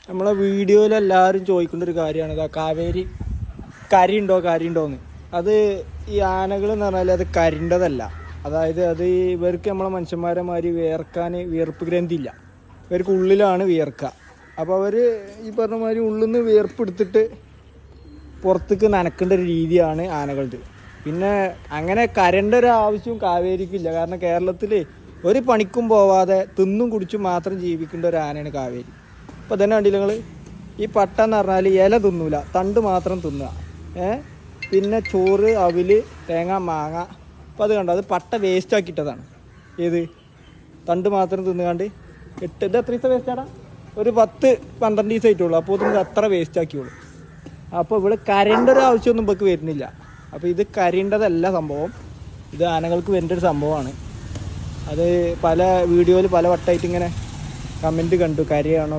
നമ്മളെ വീഡിയോയിൽ എല്ലാവരും ചോദിക്കേണ്ട ഒരു കാര്യമാണ് ഇതാ കാവേരി കരിയുണ്ടോയെന്ന്. അത് ഈ ആനകൾ എന്ന് പറഞ്ഞാൽ അത് കരിണ്ടതല്ല. അതായത് അത് ഇവർക്ക് നമ്മളെ മനുഷ്യന്മാരെ മാതിരി വിയർപ്പ് ഗ്രന്ഥി ഇല്ല. ഇവർക്ക് ഉള്ളിലാണ് വിയർക്കുക. അപ്പോൾ അവർ ഈ പറഞ്ഞ മാതിരി ഉള്ളിൽ നിന്ന് വിയർപ്പെടുത്തിട്ട് പുറത്തേക്ക് നനക്കേണ്ട ഒരു രീതിയാണ് ആനകളുടെ. പിന്നെ അങ്ങനെ കരണ്ട ഒരു ആവശ്യവും കാവേരിക്കില്ല. കാരണം കേരളത്തിൽ ഒരു പണിക്കും പോവാതെ തിന്നും കുടിച്ചും മാത്രം ജീവിക്കേണ്ട ഒരു ആനയാണ് കാവേരി. അപ്പോൾ തന്നെ കണ്ടില്ല നിങ്ങൾ, ഈ പട്ട എന്ന് പറഞ്ഞാൽ ഇല തിന്നൂല, തണ്ട് മാത്രം തിന്നുക. പിന്നെ ചോറ്, അവില്, തേങ്ങ, മാങ്ങ. അപ്പോൾ അത് കണ്ടോ, അത് പട്ട വേസ്റ്റ് ആക്കിയിട്ടതാണ്. ഏത് തണ്ട് മാത്രം തിന്നുകാണ്ട് ഇത് എത്ര ദിവസം വേസ്റ്റാടാ? ഒരു 10-12 ദിവസം ആയിട്ടുള്ളൂ. അപ്പോൾ ഇത് അത്ര വേസ്റ്റ് ആക്കിയുള്ളൂ. അപ്പോൾ ഇവിടെ കരണ്ട ഒരു ആവശ്യമൊന്നും ഇവർക്ക് വരുന്നില്ല. അപ്പോൾ ഇത് കരിണ്ടതല്ല സംഭവം, ഇത് ആനകൾക്ക് വരേണ്ട ഒരു സംഭവമാണ്. അത് പല വീഡിയോയിൽ പല വട്ടമായിട്ട് ഇങ്ങനെ കമൻറ്റ് കണ്ടു, കരിയാണോ